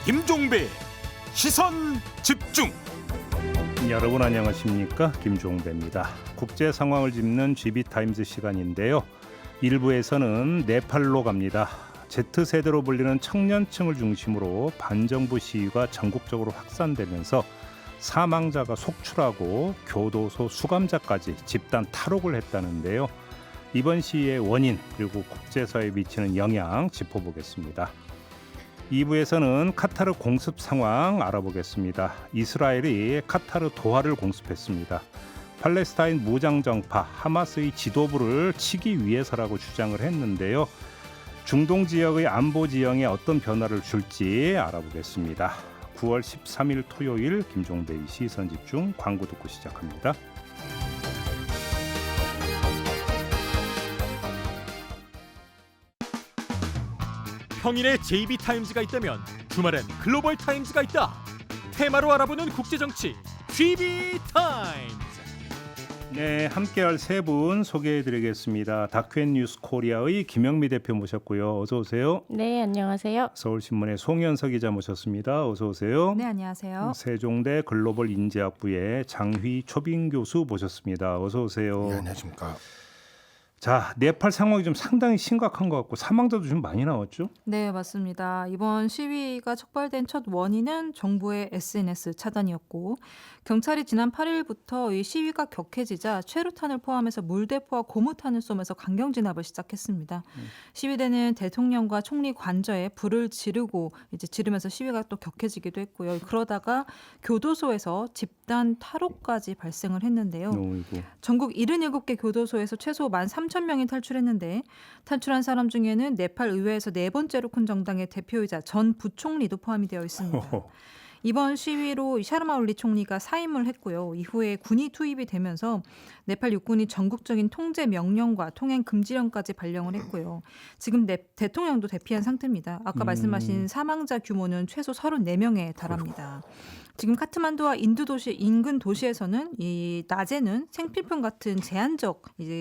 김종배 시선 집중. 여러분 안녕하십니까? 김종배입니다. 국제 상황을 짚는 GB타임즈 시간인데요. 1부에서는 네팔로 갑니다. Z세대로 불리는 청년층을 중심으로 반정부 시위가 전국적으로 확산되면서 사망자가 속출하고 교도소 수감자까지 집단 탈옥을 했다는데요. 이번 시위의 원인 그리고 국제사회에 미치는 영향 짚어보겠습니다. 2부에서는 카타르 공습 상황 알아보겠습니다. 이스라엘이 카타르 도하를 공습했습니다. 팔레스타인 무장정파 하마스의 지도부를 치기 위해서라고 주장을 했는데요. 중동 지역의 안보 지형에 어떤 변화를 줄지 알아보겠습니다. 9월 13일 토요일 김종배의 시선집중 광고 듣고 시작합니다. 평일에 JB타임즈가 있다면 주말엔 글로벌타임즈가 있다. 테마로 알아보는 국제정치 GB타임즈. 네, 함께할 세 분 소개해드리겠습니다. 다큐엔뉴스 코리아의 김영미 대표 모셨고요. 어서 오세요. 네, 안녕하세요. 서울신문의 송현석 기자 모셨습니다. 어서 오세요. 네, 안녕하세요. 세종대 글로벌 인재학부의 장휘 초빙 교수 모셨습니다. 어서 오세요. 네, 안녕하십니까. 자, 네팔 상황이 좀 상당히 심각한 것 같고 사망자도 좀 많이 나왔죠? 네, 맞습니다. 이번 시위가 촉발된 첫 원인은 정부의 SNS 차단이었고 경찰이 지난 8일부터 이 시위가 격해지자 최루탄을 포함해서 물대포와 고무탄을 쏘면서 강경 진압을 시작했습니다. 시위대는 대통령과 총리 관저에 불을 지르면서 시위가 또 격해지기도 했고요. 그러다가 교도소에서 집단 탈옥까지 발생을 했는데요. 어이구. 전국 77개 교도소에서 최소 13,000명이 탈출했는데 탈출한 사람 중에는 네팔 의회에서 네 번째로 큰 정당의 대표이자 전 부총리도 포함이 되어 있습니다. 허허. 이번 시위로 샤르마 올리 총리가 사임을 했고요. 이후에 군이 투입이 되면서 네팔 육군이 전국적인 통제 명령과 통행 금지령까지 발령을 했고요. 지금 대통령도 대피한 상태입니다. 아까 말씀하신 사망자 규모는 최소 34명에 달합니다. 지금 카트만두와 인근 도시에서는 이 낮에는 생필품 같은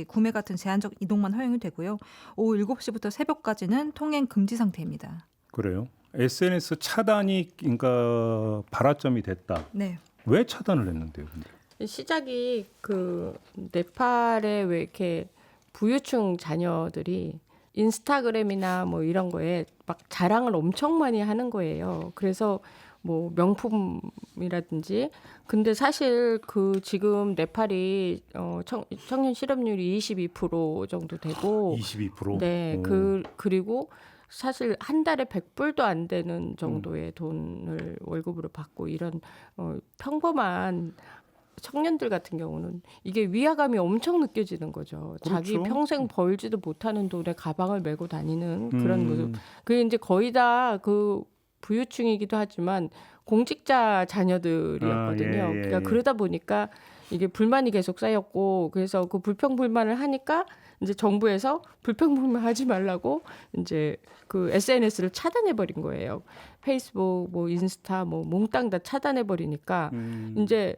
구매 같은 제한적 이동만 허용이 되고요. 오후 7시부터 새벽까지는 통행 금지 상태입니다. 그래요? SNS 차단이 그러니까 발화점이 됐다. 네. 왜 차단을 했는데요? 근데? 시작이 그 네팔에 왜 이렇게 부유층 자녀들이 인스타그램이나 뭐 이런 거에 막 자랑을 엄청 많이 하는 거예요. 그래서 뭐 명품이라든지 근데 사실 그 지금 네팔이 청년 실업률이 22% 정도 되고 22%? 네, 그리고 사실 한 달에 100불도 안 되는 정도의 돈을 월급으로 받고 이런 평범한 청년들 같은 경우는 이게 위화감이 엄청 느껴지는 거죠. 그렇죠. 자기 평생 벌지도 못하는 돈에 가방을 메고 다니는 그런 모습. 그게 이제 거의 다 그 부유층이기도 하지만 공직자 자녀들이었거든요. 예. 그러니까 그러다 보니까 이게 불만이 계속 쌓였고 그래서 그 불평불만을 하니까 이제 정부에서 불평불만 하지 말라고 이제 그 SNS를 차단해 버린 거예요. 페이스북, 뭐 인스타, 뭐 몽땅 다 차단해 버리니까 이제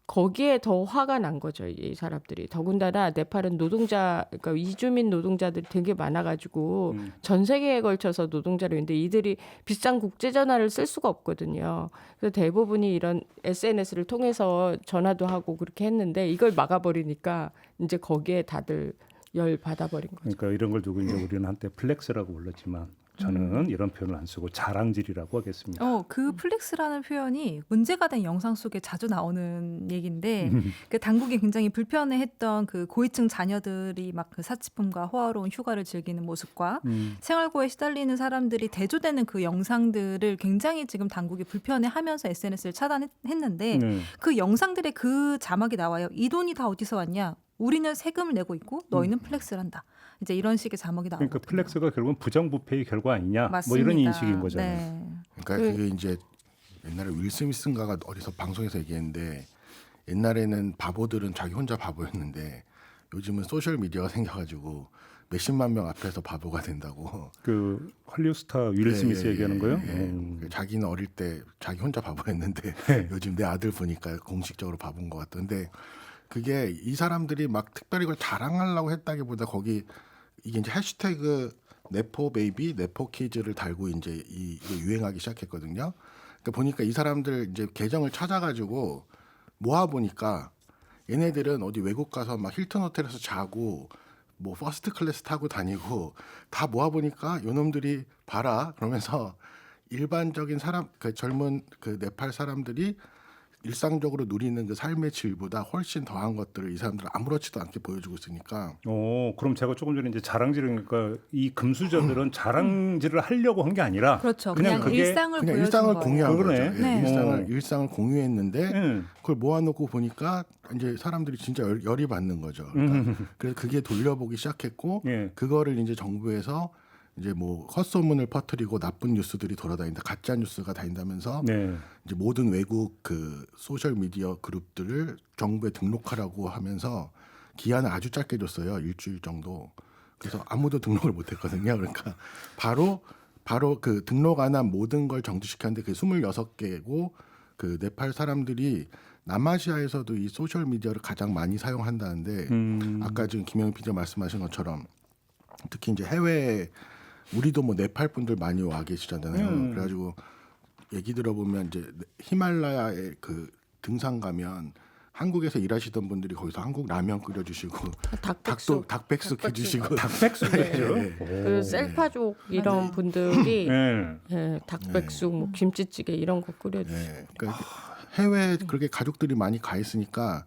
거기에 더 화가 난 거죠, 이 사람들이. 더군다나 네팔은 그러니까 이주민 노동자들이 되게 많아가지고 전 세계에 걸쳐서 노동자로 있는데 이들이 비싼 국제 전화를 쓸 수가 없거든요. 그래서 대부분이 이런 SNS를 통해서 전화도 하고 그렇게 했는데 이걸 막아버리니까 이제 거기에 다들 열 받아버린 거죠. 그러니까 이런 걸 두고 이제 우리는 한때 플렉스라고 불렀지만 저는 이런 표현을 안 쓰고 자랑질이라고 하겠습니다. 그 플렉스라는 표현이 문제가 된 영상 속에 자주 나오는 얘기인데 그 당국이 굉장히 불편해했던 그 고위층 자녀들이 막 그 사치품과 호화로운 휴가를 즐기는 모습과 생활고에 시달리는 사람들이 대조되는 그 영상들을 굉장히 지금 당국이 불편해하면서 SNS를 차단했는데 그 영상들의 그 자막이 나와요. 이 돈이 다 어디서 왔냐? 우리는 세금을 내고 있고 너희는 플렉스를 한다. 이제 이런 식의 자막이 나오거든요. 그러니까 플렉스가 결국은 부정부패의 결과 아니냐? 맞습니다. 뭐 이런 인식인 거잖아요. 네. 그러니까 그게 이제 옛날에 윌 스미스인가가 어디서 방송에서 얘기했는데 옛날에는 바보들은 자기 혼자 바보였는데 요즘은 소셜 미디어가 생겨가지고 몇십만 명 앞에서 바보가 된다고. 그 헐리우드 스타 윌 스미스 얘기하는 거요? 자기는 어릴 때 자기 혼자 바보였는데 요즘 내 아들 보니까 공식적으로 바본 것 같던데 그게 이 사람들이 막 특별히 이걸 자랑하려고 했다기보다 거기 이게 이제 해시태그 네포 베이비, 네포 키즈를 달고 이제 이게 유행하기 시작했거든요. 그러니까 보니까 이 사람들 이제 계정을 찾아가지고 모아 보니까 얘네들은 어디 외국 가서 막 힐튼 호텔에서 자고 뭐 퍼스트 클래스 타고 다니고 다 모아 보니까 요놈들이 봐라 그러면서 일반적인 사람 그 젊은 그 네팔 사람들이 일상적으로 누리는 그 삶의 질보다 훨씬 더한 것들을 이 사람들은 아무렇지도 않게 보여주고 있으니까 그럼 제가 조금 전에 이제 자랑질이니까 이 금수저들은 자랑질을 하려고 한 게 아니라 그렇죠. 그냥 그냥 그게 일상을 그냥 보여준 일상을 거예요. 공유한 그러네. 거죠. 예, 네. 일상을 공유했는데 예. 그걸 모아놓고 보니까 이제 사람들이 진짜 열이 받는 거죠. 그러니까 그래서 그게 돌려보기 시작했고 예. 그거를 이제 정부에서 이제 뭐 헛소문을 퍼뜨리고 나쁜 뉴스들이 돌아다닌다, 가짜 뉴스가 다닌다면서 네. 이제 모든 외국 그 소셜 미디어 그룹들을 정부에 등록하라고 하면서 기한을 아주 짧게 줬어요. 일주일 정도. 그래서 아무도 등록을 못했거든요. 그러니까 바로 그 등록 안 한 모든 걸 정지시켰는데 그게 26개고 그 네팔 사람들이 남아시아에서도 이 소셜 미디어를 가장 많이 사용한다는데 아까 지금 김영희 PD가 말씀하신 것처럼 특히 이제 해외에 우리도 뭐 네팔 분들 많이 와 계시잖아요. 그래가지고 얘기 들어보면 이제 히말라야에 그 등산 가면 한국에서 일하시던 분들이 거기서 한국 라면 끓여주시고 닭백숙, 닭백숙 해주시고 닭백숙이죠. 예, 그 셀파족 이런 분들이 네. 예, 닭백숙, 뭐 김치찌개 이런 거 끓여주시고 예, 그러니까 해외에 그렇게 가족들이 많이 가 있으니까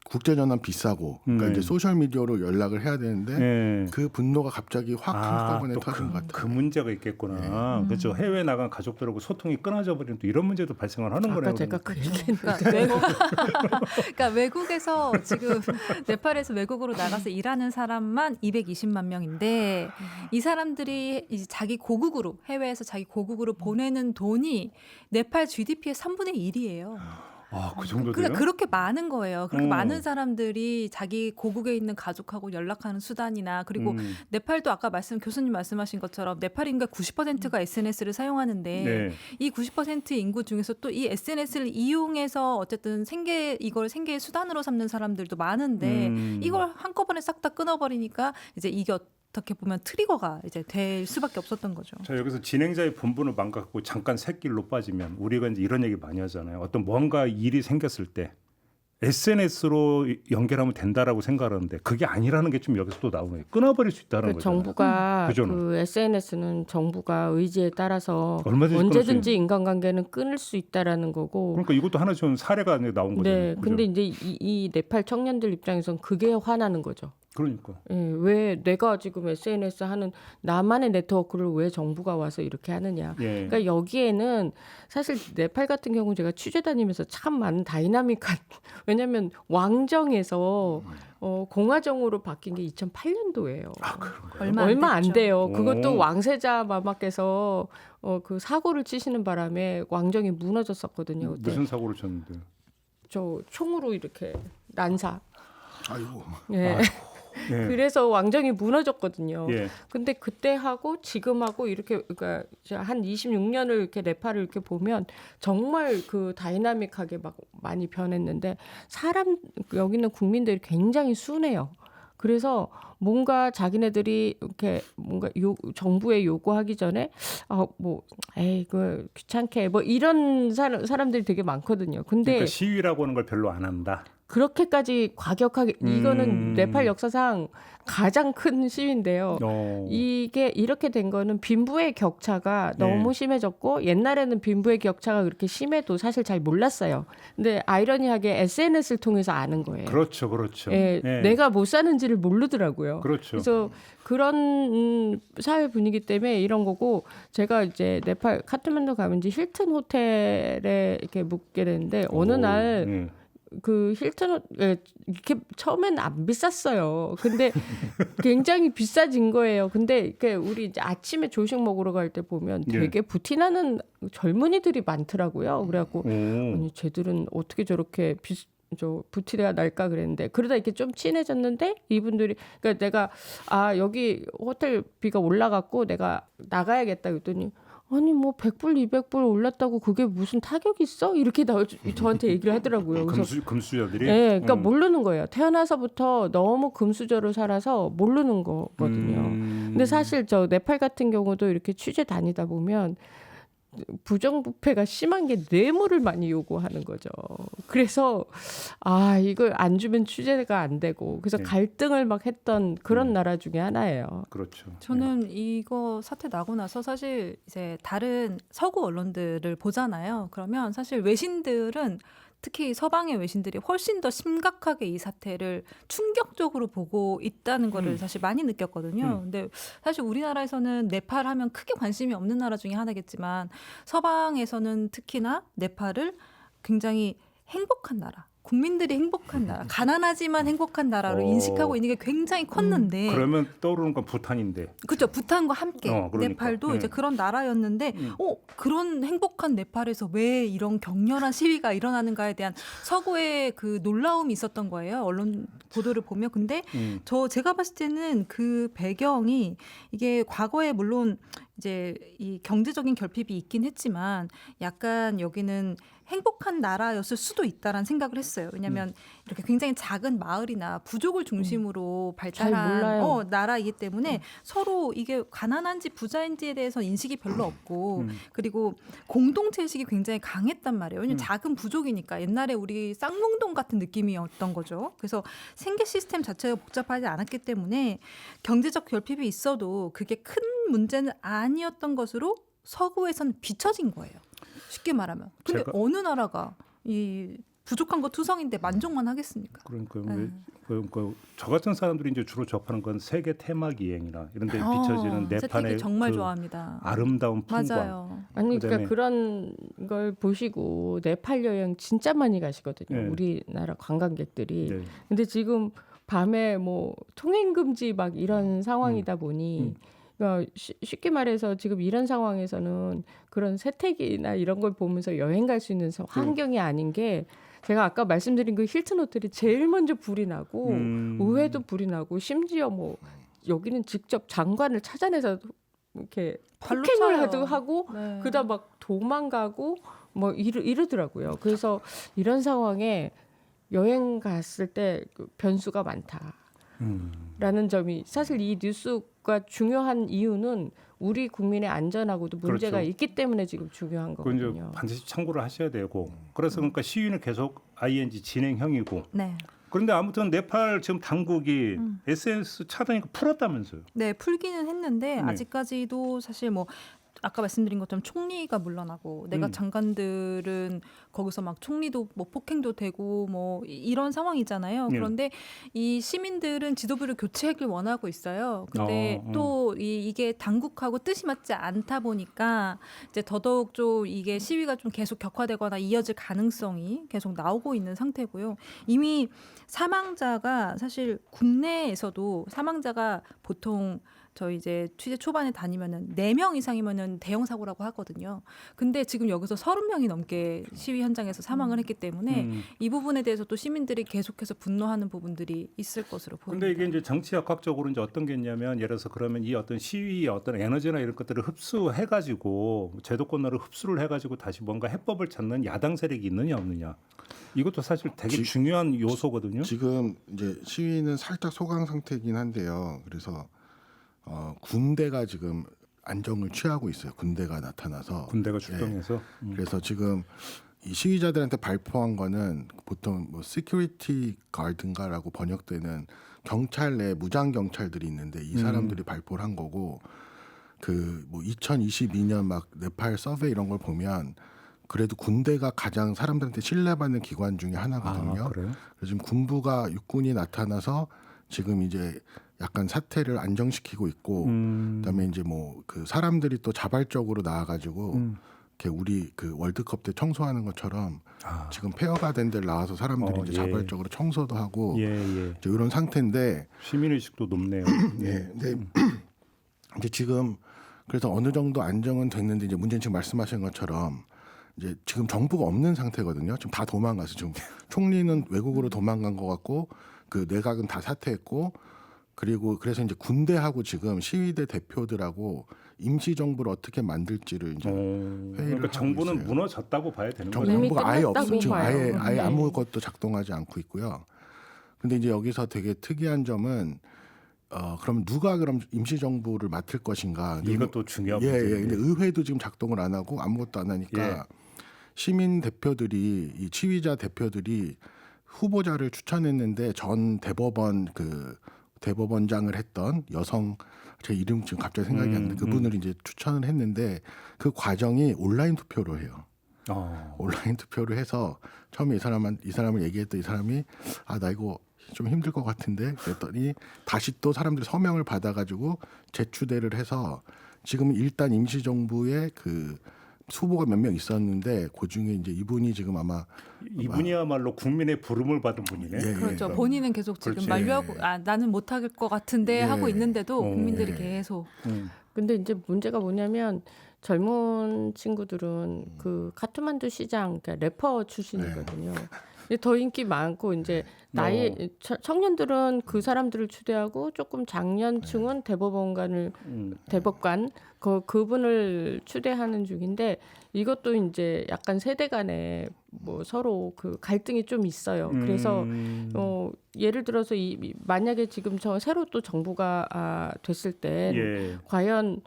국제 전환 비싸고 그러니까 이제 소셜 미디어로 연락을 해야 되는데 네. 그 분노가 갑자기 확 한꺼번에 터진 것 그 같아요. 문제가 있겠구나. 그렇죠. 해외 나간 가족들하고 소통이 끊어져 버리는 또 이런 문제도 발생을 하는 거네요. 아까 제가 그 얘기 그러니까 외국에서 지금 네팔에서 외국으로 나가서 일하는 사람만 220만 명인데 이 사람들이 이제 자기 고국으로 해외에서 자기 고국으로 보내는 돈이 네팔 GDP의 3분의 1이에요. 그 정도 돼요? 그러니까 그렇게 많은 거예요. 그렇게 어. 많은 사람들이 자기 고국에 있는 가족하고 연락하는 수단이나 그리고 네팔도 아까 교수님 말씀하신 것처럼 네팔 인구의 90%가 SNS를 사용하는데 네. 이 90% 인구 중에서 또 이 SNS를 이용해서 어쨌든 이걸 생계의 수단으로 삼는 사람들도 많은데 이걸 한꺼번에 싹 다 끊어버리니까 이제 이게 어떻게 보면 트리거가 이제 될 수밖에 없었던 거죠. 자, 여기서 진행자의 본분을 망각하고 잠깐 새길로 빠지면 우리가 이제 이런 얘기 많이 하잖아요. 어떤 뭔가 일이 생겼을 때 SNS로 연결하면 된다라고 생각하는데 그게 아니라는 게 좀 여기서 또 나오네요. 끊어버릴 수 있다는 그 거죠. 정부가 그죠? 그 SNS는 정부가 의지에 따라서 얼마든지 언제든지 인간관계는 끊을 수 있다라는 거고. 그러니까 이것도 하나 좀 사례가 나온 거죠. 네, 그죠? 근데 이제 이 네팔 청년들 입장에선 그게 화나는 거죠. 그러니까. 예, 왜 내가 지금 SNS 하는 나만의 네트워크를 왜 정부가 와서 이렇게 하느냐. 예. 그러니까 여기에는 사실 네팔 같은 경우 제가 취재 다니면서 참 많은 다이나믹한 왜냐하면 왕정에서 공화정으로 바뀐 게 2008년도예요. 얼마 안 됐죠. 돼요. 그것도 오. 왕세자 마마께서 그 사고를 치시는 바람에 왕정이 무너졌었거든요. 그때. 무슨 사고를 쳤는데? 저 총으로 이렇게 난사. 아이고. 예. 예. 그래서 왕정이 무너졌거든요. 예. 근데 그때 하고 지금하고 이렇게 그러니까 이제 한 26년을 이렇게 네팔을 이렇게 보면 정말 그 다이나믹하게 막 많이 변했는데 여기는 국민들이 굉장히 순해요. 그래서 뭔가 자기네들이 이렇게 뭔가 정부에 요구하기 전에 에이 그 귀찮게 뭐 이런 사람들이 되게 많거든요. 근데 그러니까 시위라고 하는 걸 별로 안 한다. 그렇게까지 과격하게 이거는 네팔 역사상 가장 큰 시위인데요. 이게 이렇게 된 거는 빈부의 격차가 너무 심해졌고 옛날에는 빈부의 격차가 그렇게 심해도 사실 잘 몰랐어요. 근데 아이러니하게 SNS를 통해서 아는 거예요. 그렇죠, 그렇죠. 예, 예. 내가 못 사는지를 모르더라고요. 그렇죠. 그래서 그런 사회 분위기 때문에 이런 거고 제가 이제 네팔 카트만두 가면 이제 힐튼 호텔에 이렇게 묵게 되는데 어느 날 그 힐튼 이렇게 처음엔 안 비쌌어요. 근데 굉장히 비싸진 거예요. 근데 이렇게 우리 이제 아침에 조식 먹으러 갈 때 보면 되게 부티나는 젊은이들이 많더라고요. 그래갖고 아니 쟤들은 어떻게 저렇게 부티가 날까 그랬는데 그러다 이렇게 좀 친해졌는데 이분들이 그러니까 내가 여기 호텔 비가 올라갔고 내가 나가야겠다 그랬더니 아니 뭐 100불, 200불 올랐다고 그게 무슨 타격이 있어? 이렇게 저한테 얘기를 하더라고요. 그래서 금수저들이. 예, 그러니까 모르는 거예요. 태어나서부터 너무 금수저로 살아서 모르는 거거든요. 근데 사실 저 네팔 같은 경우도 이렇게 취재 다니다 보면 부정부패가 심한 게 뇌물을 많이 요구하는 거죠. 그래서 이걸 안 주면 취재가 안 되고 그래서 네. 갈등을 막 했던 그런 나라 중에 하나예요. 그렇죠. 저는 이거 사태 나고 나서 사실 이제 다른 서구 언론들을 보잖아요. 그러면 사실 외신들은 특히 서방의 외신들이 훨씬 더 심각하게 이 사태를 충격적으로 보고 있다는 거를 사실 많이 느꼈거든요. 근데 사실 우리나라에서는 네팔 하면 크게 관심이 없는 나라 중에 하나겠지만 서방에서는 특히나 네팔을 굉장히 행복한 나라, 국민들이 행복한 나라, 가난하지만 행복한 나라로 인식하고 있는 게 굉장히 컸는데 그러면 떠오르는 건 부탄인데. 그렇죠. 부탄과 함께 그러니까. 네팔도 이제 그런 나라였는데 그런 행복한 네팔에서 왜 이런 격렬한 시위가 일어나는가에 대한 서구의 그 놀라움이 있었던 거예요. 언론 보도를 보면. 근데 제가 봤을 때는 그 배경이 이게 과거에 물론 이제 이 경제적인 결핍이 있긴 했지만 약간 여기는 행복한 나라였을 수도 있다라는 생각을 했어요. 왜냐하면 이렇게 굉장히 작은 마을이나 부족을 중심으로 잘 몰라요. 발달한 나라이기 때문에 서로 이게 가난한지 부자인지에 대해서 인식이 별로 없고 그리고 공동체 의식이 굉장히 강했단 말이에요. 왜냐하면 작은 부족이니까 옛날에 우리 쌍문동 같은 느낌이었던 거죠. 그래서 생계 시스템 자체가 복잡하지 않았기 때문에 경제적 결핍이 있어도 그게 큰 문제는 아니었던 것으로 서구에서는 비춰진 거예요. 쉽게 말하면. 근데 어느 나라가 이 부족한 거 투성인데 만족만 하겠습니까? 그러니까 저 같은 사람들이 이제 주로 접하는 건 세계 테마 기행이나 이런 데 비춰지는 네팔의 정말 그 좋아합니다. 아름다운 풍광. 맞아요. 아니 그러니까 그런 걸 보시고 네팔 여행 진짜 많이 가시거든요. 네. 우리나라 관광객들이. 네. 근데 지금 밤에 뭐 통행 금지 막 이런 상황이다 보니 그러니까 쉽게 말해서 지금 이런 상황에서는 그런 세택이나 이런 걸 보면서 여행 갈 수 있는 환경이 아닌 게 제가 아까 말씀드린 그 힐튼 호텔이 제일 먼저 불이 나고 의회도 불이 나고 심지어 뭐 여기는 직접 장관을 찾아내서 이렇게 발로 폭행을 차요. 하고 네. 그다 막 도망가고 뭐 이러더라고요. 그래서 이런 상황에 여행 갔을 때 그 변수가 많다라는 점이 사실 이 뉴스가 중요한 이유는 우리 국민의 안전하고도 문제가 그렇죠. 있기 때문에 지금 중요한 그건 이제 거거든요. 반드시 참고를 하셔야 되고 그래서 그러니까 시위는 계속 ING 진행형이고 네. 그런데 아무튼 네팔 지금 당국이 SNS 차단이니까 풀었다면서요. 네, 풀기는 했는데 네. 아직까지도 사실 뭐 아까 말씀드린 것처럼 총리가 물러나고 내각 장관들은 거기서 막 총리도 뭐 폭행도 되고 뭐 이런 상황이잖아요. 네. 그런데 이 시민들은 지도부를 교체하길 원하고 있어요. 근데 또 이게 당국하고 뜻이 맞지 않다 보니까 이제 더더욱 좀 이게 시위가 좀 계속 격화되거나 이어질 가능성이 계속 나오고 있는 상태고요. 이미 사망자가 사실 국내에서도 사망자가 보통 저희 이제 취재 초반에 다니면은 4명 이상이면은 대형 사고라고 하거든요. 근데 지금 여기서 30명이 넘게 시위 현장에서 사망을 했기 때문에 이 부분에 대해서 또 시민들이 계속해서 분노하는 부분들이 있을 것으로 보입니다. 근데 이게 이제 정치학학적으로 이제 어떤 게 있냐면 예를 들어서 그러면 이 어떤 시위의 어떤 에너지나 이런 것들을 흡수해 가지고 제도권으로 흡수를 해 가지고 다시 뭔가 해법을 찾는 야당 세력이 있느냐 없느냐. 이것도 사실 되게 중요한 요소거든요. 지금 이제 시위는 살짝 소강 상태이긴 한데요. 그래서 군대가 지금 안정을 취하고 있어요. 군대가 나타나서 군대가 출동해서 그래서 지금 이 시위자들한테 발표한 거는 보통 뭐 시큐리티 가드인가라고 번역되는 경찰 내 무장 경찰들이 있는데 이 사람들이 발표를 한 거고 그 뭐 2022년 막 네팔 서베이 이런 걸 보면 그래도 군대가 가장 사람들한테 신뢰받는 기관 중에 하나거든요. 그래요? 그래서 지금 군부가 육군이 나타나서 지금 이제 약간 사태를 안정시키고 있고 그다음에 이제 뭐 그 사람들이 또 자발적으로 나와가지고 이렇게 우리 그 월드컵 때 청소하는 것처럼 지금 폐허가 된 데를 나와서 사람들이 이제 자발적으로 청소도 하고 이제 이런 상태인데 시민의식도 높네요. 근데 이제 지금 그래서 어느 정도 안정은 됐는데 이제 문재인 지금 말씀하신 것처럼 이제 지금 정부가 없는 상태거든요. 지금 다 도망가서 지금 총리는 외국으로 도망간 것 같고 그 내각은 다 사퇴했고 그리고 그래서 이제 군대하고 지금 시위대 대표들하고 임시정부를 어떻게 만들지를 이제 회의를 그러니까 하고 정부는 있어요. 무너졌다고 봐야 되는 거예요. 이미 정부가 아예 끝났다고 없어. 지금 봐요. 아예 네. 아무것도 작동하지 않고 있고요. 근데 이제 여기서 되게 특이한 점은 그럼 누가 그럼 임시정부를 맡을 것인가? 근데 이것도 중요한 예, 문제예요. 예. 근데 의회도 지금 작동을 안 하고 아무것도 안 하니까 예. 시민 대표들이 이 지휘자 대표들이 후보자를 추천했는데 전 대법원 그 대법원장을 했던 여성 제 이름 지금 갑자기 생각이 안 나는데 그분을 이제 추천을 했는데 그 과정이 온라인 투표로 해요. 온라인 투표를 해서 처음에 이 사람을 얘기했던 이 사람이 나 이거 좀 힘들 것 같은데 그랬더니 다시 또 사람들이 서명을 받아가지고 재추대를 해서 지금 일단 임시정부의 그 후보가 몇 명 있었는데 그 중에 이제 이분이 지금 아마 이분이야말로 국민의 부름을 받은 분이네. 예, 예. 그렇죠. 본인은 계속 지금 그렇지. 만류하고 나는 못할 것 같은데 예. 하고 있는데도 국민들이 예. 계속 근데 이제 문제가 뭐냐면 젊은 친구들은 그 카트만두 시장 그러니까 래퍼 출신이거든요. 근데 더 인기 많고 이제 나이 청년들은 그 사람들을 추대하고 조금 장년층은 대법관 그분을 추대하는 중인데 이것도 이제 약간 세대 간에 뭐 서로 그 갈등이 좀 있어요. 그래서 예를 들어서 만약에 지금 새로 또 정부가 됐을 때 예. 과연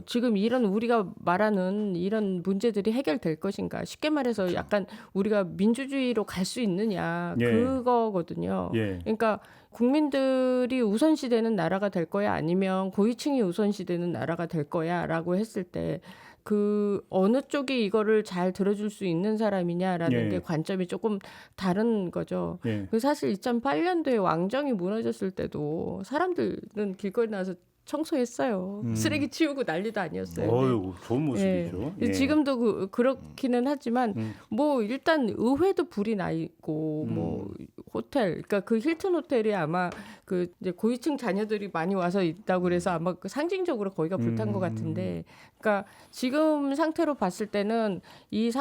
지금 이런 우리가 말하는 이런 문제들이 해결될 것인가? 쉽게 말해서 약간 우리가 민주주의로 갈 수 있느냐 예. 그거거든요. 예. 그러니까 국민들이 우선시되는 나라가 될 거야 아니면 고위층이 우선시되는 나라가 될 거야라고 했을 때 그 어느 쪽이 이거를 잘 들어줄 수 있는 사람이냐라는 예. 게 관점이 조금 다른 거죠. 예. 그 사실 2008년도에 왕정이 무너졌을 때도 사람들은 길거리 나와서 청소했어요. 쓰레기 치우고 난리도 아니었어요. 어유 좋은 모습이죠. 예. 지금도 그렇기는 하지만 뭐 일단 의회도 불이 나 있고 뭐 호텔 그러니까 그 힐튼 호텔이 아마 그 이제 고위층 자녀들이 많이 와서 있다고 그래서 아마 그 상징적으로 거기가 불탄 것 같은데 그러니까 지금 상태로 봤을 때는 이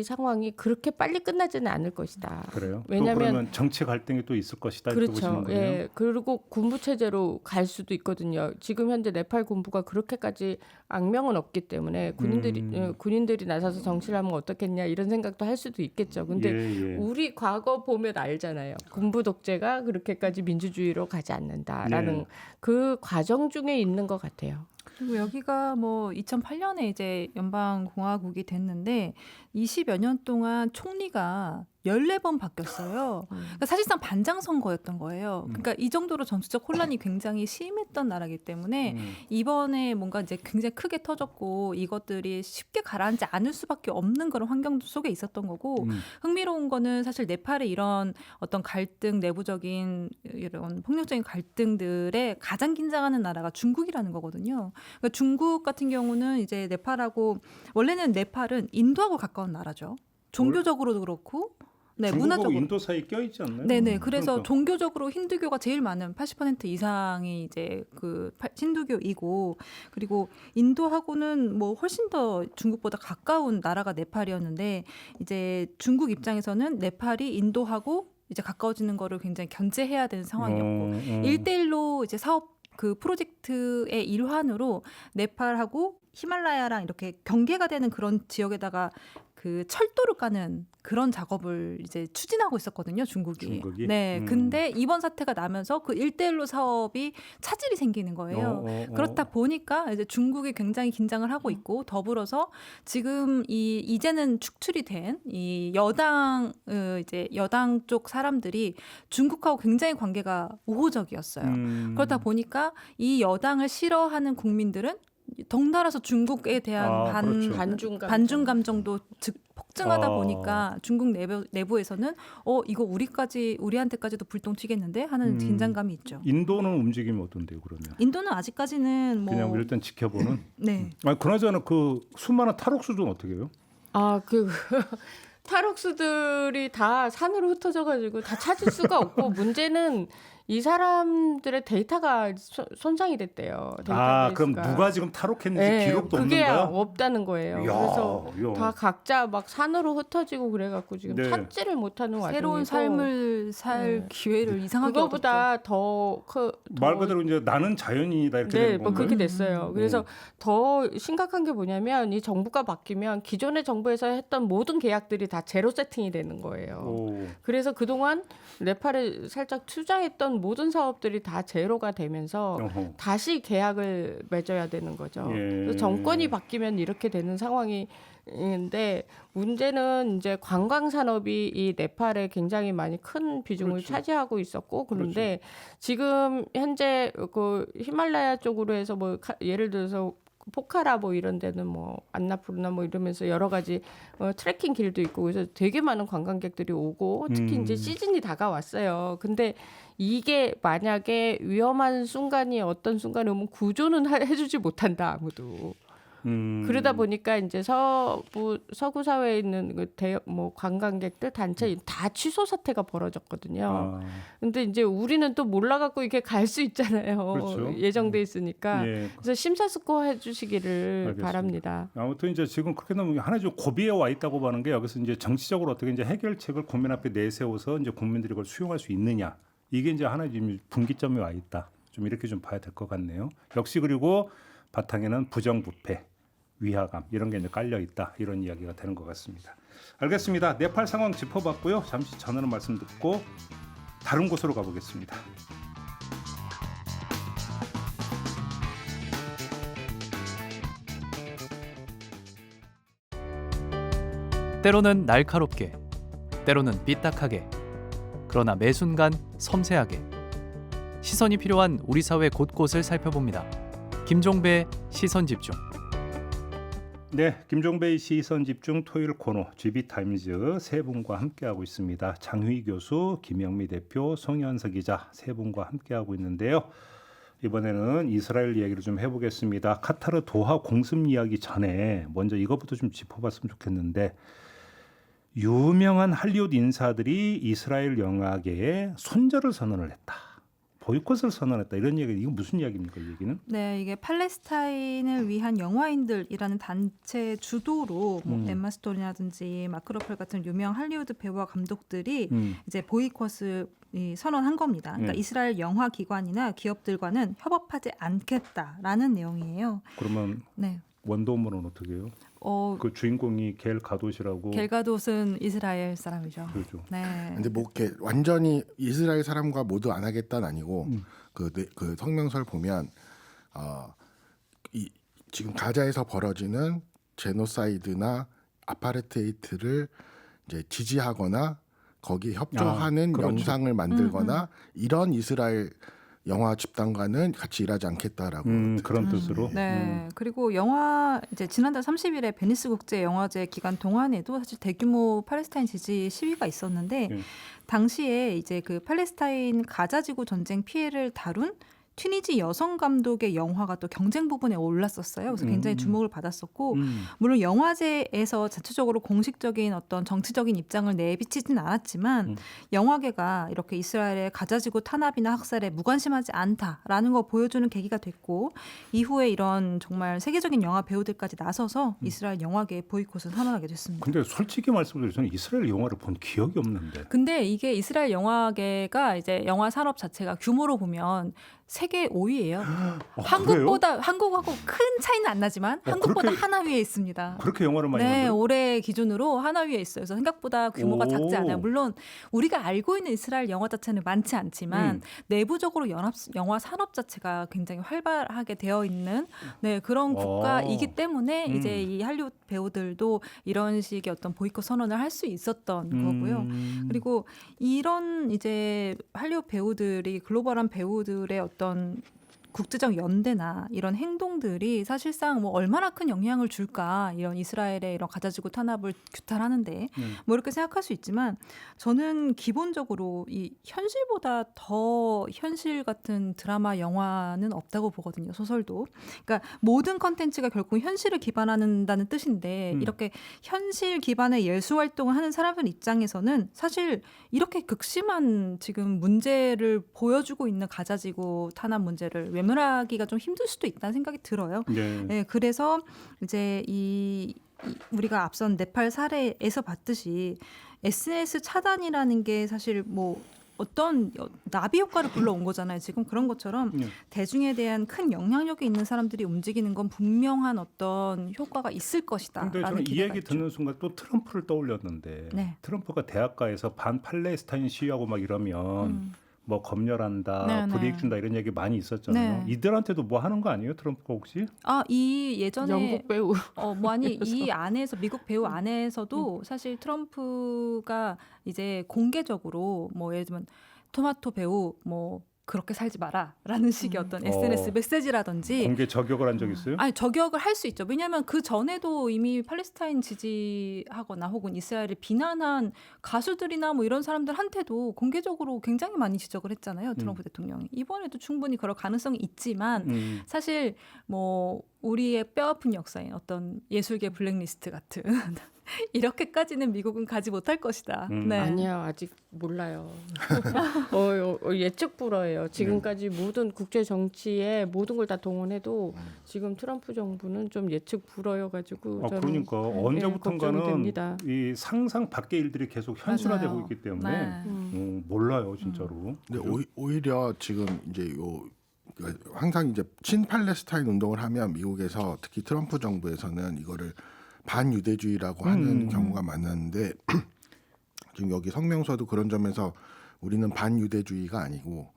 상황이 그렇게 빨리 끝나지는 않을 것이다. 그래요. 왜냐하면 그러면 정치 갈등이 또 있을 것이다. 이렇게 보시는 그렇죠. 거예요. 예. 그리고 군부 체제로 갈 수도 있거든요. 지금 현재 네팔 군부가 그렇게까지 악명은 없기 때문에 군인들이 나서서 정치를 하면 어떻겠냐 이런 생각도 할 수도 있겠죠. 근데 예. 우리 과거 보면 알잖아요. 군부 독재가 그렇게까지 민주주의로 가지 않는다라는 예. 그 과정 중에 있는 것 같아요. 그리고 여기가 뭐 2008년에 이제 연방공화국이 됐는데 20여 년 동안 총리가 14번 바뀌었어요. 그러니까 사실상 반장 선거였던 거예요. 그러니까 이 정도로 정치적 혼란이 굉장히 심했던 나라이기 때문에 이번에 뭔가 이제 굉장히 크게 터졌고 이것들이 쉽게 가라앉지 않을 수밖에 없는 그런 환경 속에 있었던 거고 흥미로운 거는 사실 네팔의 이런 어떤 갈등, 내부적인 이런 폭력적인 갈등들에 가장 긴장하는 나라가 중국이라는 거거든요. 그러니까 중국 같은 경우는 이제 네팔하고 원래는 네팔은 인도하고 가까운 나라죠. 종교적으로도 그렇고 네, 중국하고 문화적으로. 인도 사이 껴 있지 않나요? 네네. 그래서 그러니까. 종교적으로 힌두교가 제일 많은 80% 이상이 이제 그 힌두교이고 그리고 인도하고는 뭐 훨씬 더 중국보다 가까운 나라가 네팔이었는데 이제 중국 입장에서는 네팔이 인도하고 이제 가까워지는 거를 굉장히 견제해야 되는 상황이었고 1대1로 이제 사업 그 프로젝트의 일환으로 네팔하고 히말라야랑 이렇게 경계가 되는 그런 지역에다가 그 철도를 까는 그런 작업을 이제 추진하고 있었거든요, 중국이. 네. 근데 이번 사태가 나면서 그 1대1로 사업이 차질이 생기는 거예요. 그렇다 보니까 이제 중국이 굉장히 긴장을 하고 있고 더불어서 지금 이제는 축출이 된 이 여당 쪽 사람들이 중국하고 굉장히 관계가 우호적이었어요. 그렇다 보니까 이 여당을 싫어하는 국민들은 덩달아서 중국에 대한 그렇죠. 반중 감정도 폭증하다 보니까 중국 내부에서는 이거 우리한테까지도 불똥 튀겠는데 하는 긴장감이 있죠. 인도는 움직임이 어떤데요, 그러면? 인도는 아직까지는 뭐 그냥 일단 지켜보는. 네. 그나저나 그 수많은 탈옥수는 어떻게 해요? 탈옥수들이 다 산으로 흩어져가지고 다 찾을 수가 없고 문제는 이 사람들의 데이터가 손상이 됐대요. 아, 그럼 데이터베이스가. 누가 지금 탈옥했는지 네, 기록도 없는 그게 거야? 없다는 거예요. 이야, 그래서 이야. 다 각자 막 산으로 흩어지고 그래갖고 지금 네. 찾지를 못하는 와중이고 새로운 삶을 살 네. 기회를 이상하게 그거보다 더 말 그대로 이제 나는 자연인이다 이렇게 네, 되는 뭐 건가요? 그렇게 됐어요. 그래서 더 심각한 게 뭐냐면 이 정부가 바뀌면 기존의 정부에서 했던 모든 계약들이 다 제로 세팅이 되는 거예요. 오. 그래서 그동안 네팔에 살짝 투자했던 모든 사업들이 다 제로가 되면서 어허. 다시 계약을 맺어야 되는 거죠. 예. 그래서 정권이 바뀌면 이렇게 되는 상황인데 문제는 이제 관광 산업이 이 네팔에 굉장히 많이 큰 비중을 그렇죠. 차지하고 있었고 그런데 지금 현재 그 히말라야 쪽으로 해서 뭐 예를 들어서 포카라 뭐 이런 데는 뭐 안나푸르나 뭐 이러면서 여러 가지 트레킹 길도 있고 그래서 되게 많은 관광객들이 오고 특히 이제 시즌이 다가왔어요. 근데 이게 만약에 위험한 순간이 어떤 순간에 오면 구조는 해주지 못한다 아무도. 그러다 보니까 이제 서구 사회에 있는 뭐 관광객들 단체 다 취소 사태가 벌어졌거든요. 근데 이제 우리는 또 몰라갖고 이렇게 갈 수 있잖아요. 그렇죠. 예정돼 있으니까. 예. 그래서 심사숙고해 주시기를 알겠습니다. 바랍니다. 아무튼 이제 지금 그렇게 되면 하나 좀 고비에 와 있다고 보는 게 여기서 이제 정치적으로 어떻게 이제 해결책을 국민 앞에 내세워서 이제 국민들이 그걸 수용할 수 있느냐 이게 이제 하나 지금 분기점에 와 있다. 좀 이렇게 좀 봐야 될 것 같네요. 역시 그리고 바탕에는 부정부패, 위화감 이런 게 이제 깔려 있다 이런 이야기가 되는 것 같습니다. 알겠습니다. 네팔 상황 짚어봤고요. 잠시 전하는 말씀 듣고 다른 곳으로 가보겠습니다. 때로는 날카롭게, 때로는 삐딱하게, 그러나 매 순간 섬세하게 시선이 필요한 우리 사회 곳곳을 살펴봅니다. 김종배의 시선집중. 네, 김종배의 시선집중 토요일 코너 GB타임즈 세 분과 함께하고 있습니다. 장휘 교수, 김영미 대표, 송현석 기자 세 분과 함께하고 있는데요. 이번에는 이스라엘 이야기를 좀 해보겠습니다. 카타르 도하 공습 이야기 전에 먼저 이것부터 좀 짚어봤으면 좋겠는데 유명한 할리우드 인사들이 이스라엘 영화계에 손절을 선언을 했다. 보이콧을 선언했다. 이런 얘기, 이거 무슨 이야기입니까? 이 얘기는? 네, 이게 팔레스타인을 위한 영화인들이라는 단체 주도로 뭐 엠마 스톤이라든지 마크 러펠 같은 유명 할리우드 배우와 감독들이 이제 보이콧을 선언한 겁니다. 그러니까 이스라엘 영화 기관이나 기업들과는 협업하지 않겠다라는 내용이에요. 그러면 네. 원더우먼은 어떻게 해요? 그 주인공이 겔 가도시라고. 겔 가돗은 이스라엘 사람이죠. 그렇죠. 네. 근데 뭐 이렇게 완전히 이스라엘 사람과 모두 안 하겠다는 아니고 그 성명서를 보면 지금 가자에서 벌어지는 제노사이드나 아파르테이트를 이제 지지하거나 거기에 협조하는 그렇죠. 영상을 만들거나 이런 이스라엘 영화 집단과는 같이 일하지 않겠다라고 그런 뜻으로. 네. 그리고 영화 이제 지난달 30일에 베니스 국제 영화제 기간 동안에도 사실 대규모 팔레스타인 지지 시위가 있었는데 당시에 이제 그 팔레스타인 가자 지구 전쟁 피해를 다룬 튀니지 여성 감독의 영화가 또 경쟁 부분에 올랐었어요. 그래서 굉장히 주목을 받았었고 물론 영화제에서 자체적으로 공식적인 어떤 정치적인 입장을 내비치진 않았지만 영화계가 이렇게 이스라엘의 가자지구 탄압이나 학살에 무관심하지 않다라는 거 보여주는 계기가 됐고 이후에 이런 정말 세계적인 영화 배우들까지 나서서 이스라엘 영화계의 보이콧을 선언하게 됐습니다. 근데 솔직히 말씀드리면 저는 이스라엘 영화를 본 기억이 없는데. 근데 이게 이스라엘 영화계가 이제 영화 산업 자체가 규모로 보면 세계 5위예요. 한국보다 한국하고 큰 차이는 안 나지만 한국보다 그렇게, 하나 위에 있습니다. 그렇게 영화를 많이 네, 만들어요? 올해 기준으로 하나 위에 있어요. 그래서 생각보다 규모가 오. 작지 않아요. 물론 우리가 알고 있는 이스라엘 영화 자체는 많지 않지만 내부적으로 영화 산업 자체가 굉장히 활발하게 되어 있는 그런 국가이기 때문에 이제 이 할리우드 배우들도 이런 식의 어떤 보이콧 선언을 할 수 있었던 거고요. 그리고 이런 이제 할리우드 배우들이 글로벌한 배우들의 어떤 국제적 연대나 이런 행동들이 사실상 뭐 얼마나 큰 영향을 줄까 이런 이스라엘의 이런 가자지구 탄압을 규탄하는데 뭐 이렇게 생각할 수 있지만 저는 기본적으로 이 현실보다 더 현실 같은 드라마 영화는 없다고 보거든요. 소설도. 그러니까 모든 컨텐츠가 결국 현실을 기반한다는 뜻인데 이렇게 현실 기반의 예술 활동을 하는 사람들 입장에서는 사실 이렇게 극심한 지금 문제를 보여주고 있는 가자지구 탄압 문제를 외면하기가 좀 힘들 수도 있다는 생각이 들어요. 네. 네, 그래서 이제 우리가 앞선 네팔 사례에서 봤듯이 SNS 차단이라는 게 사실 뭐 어떤 나비 효과를 불러온 거잖아요. 지금 그런 것처럼 대중에 대한 큰 영향력이 있는 사람들이 움직이는 건 분명한 어떤 효과가 있을 것이다. 근데 저는 이 얘기 듣는 순간 또 트럼프를 떠올렸는데 네. 트럼프가 대학가에서 반 팔레스타인 시위하고 막 이러면 뭐 검열한다, 네, 네. 불이익 준다 이런 얘기 많이 있었잖아요. 네. 이들한테도 뭐 하는 거 아니에요, 트럼프가 혹시? 이 예전에 영국 배우 뭐 아니 이 안에서 미국 배우 안에서도 사실 트럼프가 이제 공개적으로 뭐 예를 들면 토마토 배우 뭐 그렇게 살지 마라라는 식의 어떤 SNS 메시지라든지 공개 저격을 한 적 있어요? 아니 저격을 할 수 있죠. 왜냐하면 그 전에도 이미 팔레스타인 지지하거나 혹은 이스라엘을 비난한 가수들이나 뭐 이런 사람들한테도 공개적으로 굉장히 많이 지적을 했잖아요. 트럼프 대통령이. 이번에도 충분히 그럴 가능성이 있지만 사실 뭐 우리의 뼈아픈 역사인 어떤 예술계 블랙리스트 같은 이렇게까지는 미국은 가지 못할 것이다. 네. 아니야 아직 몰라요. 예측 불허예요. 지금까지 모든 국제 정치에 모든 걸 다 동원해도 지금 트럼프 정부는 좀 예측 불허여가지고 저는 그러니까 걱정이 언제부턴가는 됩니다. 이 상상 밖의 일들이 계속 현실화되고 맞아요. 있기 때문에 네. 몰라요 진짜로. 근데 오히려 지금 이제 그러니까 항상 이제 친팔레스타인 운동을 하면 미국에서 특히 트럼프 정부에서는 이거를 반유대주의라고 하는 경우가 많았는데 지금 여기 성명서도 그런 점에서 우리는 반유대주의가 아니고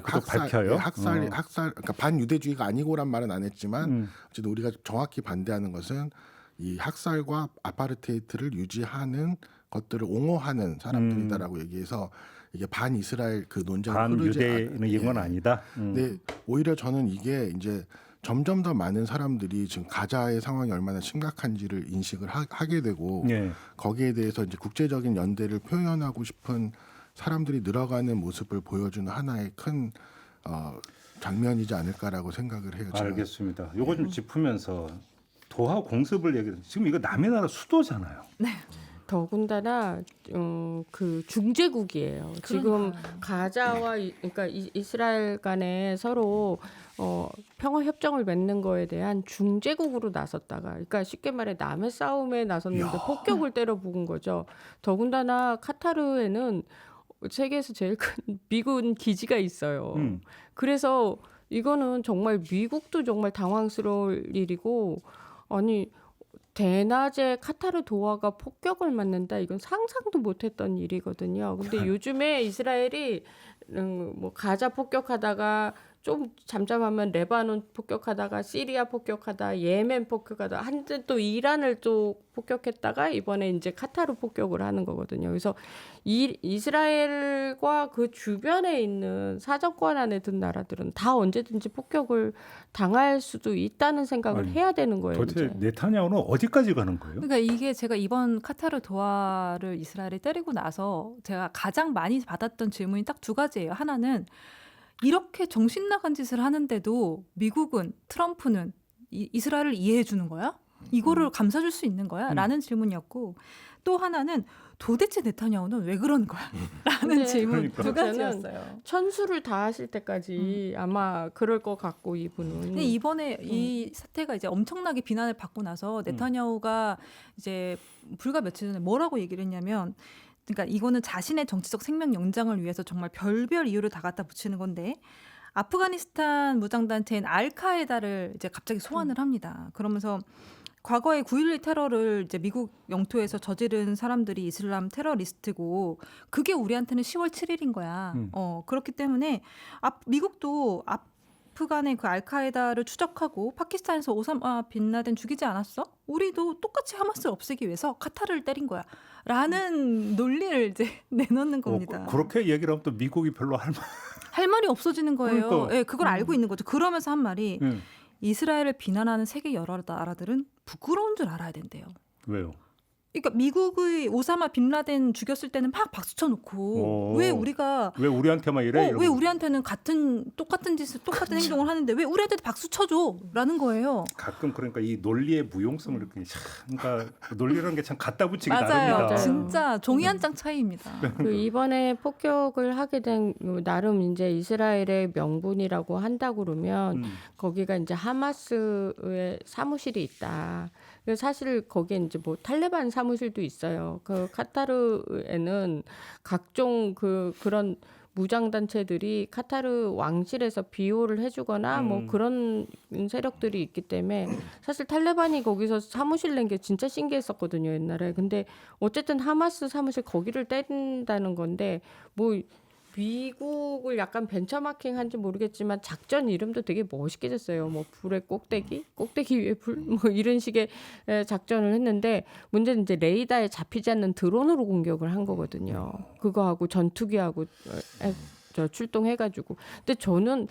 그거 밝혀요? 학살 그러니까 반유대주의가 아니고란 말은 안 했지만 어쨌든 우리가 정확히 반대하는 것은 이 학살과 아파르테이트를 유지하는 것들을 옹호하는 사람들이다라고 얘기해서 이게 반이스라엘 그 논쟁을 반유대는 이건 아니다. 근데 오히려 저는 이게 이제 점점 더 많은 사람들이 지금 가자의 상황이 얼마나 심각한지를 인식을 하게 되고 예. 거기에 대해서 이제 국제적인 연대를 표현하고 싶은 사람들이 늘어가는 모습을 보여주는 하나의 큰 장면이지 않을까라고 생각을 해요. 저는. 알겠습니다. 요거 좀 짚으면서 도하 공습을 얘기해서 지금 이거 남의 나라 수도잖아요. 더군다나 그 중재국이에요. 지금 가자와 그러니까 이스라엘 간에 서로 평화 협정을 맺는 거에 대한 중재국으로 나섰다가, 그러니까 쉽게 말해 남의 싸움에 나섰는데 폭격을 때려 부은 거죠. 더군다나 카타르에는 세계에서 제일 큰 미군 기지가 있어요. 그래서 이거는 정말 미국도 정말 당황스러울 일이고, 아니 대낮에 카타르 도하가 폭격을 맞는다, 이건 상상도 못했던 일이거든요. 근데 요즘에 이스라엘이 뭐 가자 폭격하다가 좀 잠잠하면 레바논 폭격하다가 시리아 폭격하다 예멘 폭격하다 한때 또 이란을 또 폭격했다가 이번에 이제 카타르 폭격을 하는 거거든요. 그래서 이스라엘과 그 주변에 있는 사정권 안에 든 나라들은 다 언제든지 폭격을 당할 수도 있다는 생각을 해야 되는 거예요. 도대체 이제. 네타냐후는 어디까지 가는 거예요? 그러니까 이게 제가 이번 카타르 도하를 이스라엘이 때리고 나서 제가 가장 많이 받았던 질문이 딱 두 가지예요. 하나는 이렇게 정신 나간 짓을 하는데도 미국은 트럼프는 이스라엘을 이해해 주는 거야? 이거를 감싸줄 수 있는 거야? 라는 질문이었고, 또 하나는 도대체 네타냐후는 왜 그러는 거야? 라는 질문 그러니까. 두 가지였어요. 천수를 다 하실 때까지 아마 그럴 것 같고 이분은. 근데 이번에 이 사태가 이제 엄청나게 비난을 받고 나서 네타냐후가 이제 불과 며칠 전에 뭐라고 얘기를 했냐면, 그러니까 이거는 자신의 정치적 생명 연장을 위해서 정말 별별 이유를 다 갖다 붙이는 건데, 아프가니스탄 무장단체인 알카에다를 이제 갑자기 소환을 합니다. 그러면서 과거에 9.11 테러를 이제 미국 영토에서 저지른 사람들이 이슬람 테러리스트고 그게 우리한테는 10월 7일인 거야. 그렇기 때문에 미국도 아프간의 그 알카에다를 추적하고 파키스탄에서 오사마 빈라덴 죽이지 않았어? 우리도 똑같이 하마스를 없애기 위해서 카타르를 때린 거야. 라는 논리를 이제 내놓는 겁니다. 그렇게 얘기를 하면 또 미국이 별로 할 말이 없어지는 거예요. 그러니까. 예, 그걸 알고 있는 거죠. 그러면서 한 말이 응. 이스라엘을 비난하는 세계 여러 나라들은 부끄러운 줄 알아야 된대요. 왜요? 그러니까 미국의 오사마 빈라덴 죽였을 때는 막 박수 쳐놓고 왜 우리가 왜 우리한테만 이래? 왜 우리한테는 똑같은 짓을 똑같은 행동을 하는데 왜 우리한테도 박수 쳐줘라는 거예요. 가끔 그러니까 이 논리의 무용성을 이렇게 그러니까 논리라는 게 참 갖다 붙이기 맞아요. 나름이다. 진짜 종이 한 장 차이입니다. 그 이번에 폭격을 하게 된 나름 이제 이스라엘의 명분이라고 한다 그러면 거기가 이제 하마스의 사무실이 있다. 그래서 사실 거기에 이제 뭐 탈레반 사무실도 있어요. 그 카타르에는 각종 그런 무장 단체들이 카타르 왕실에서 비호를 해주거나 뭐 그런 세력들이 있기 때문에 사실 탈레반이 거기서 사무실 낸 게 진짜 신기했었거든요, 옛날에. 근데 어쨌든 하마스 사무실 거기를 때린다는 건데 뭐 미국을 약간 벤처마킹한지 모르겠지만 작전 이름도 되게 멋있게 졌어요. 뭐 불의 꼭대기 위에 불, 뭐 이런 식의 작전을 했는데 문제는 이제 레이더에 잡히지 않는 드론으로 공격을 한 거거든요. 그거하고 전투기하고 출동해가지고. 근데 저는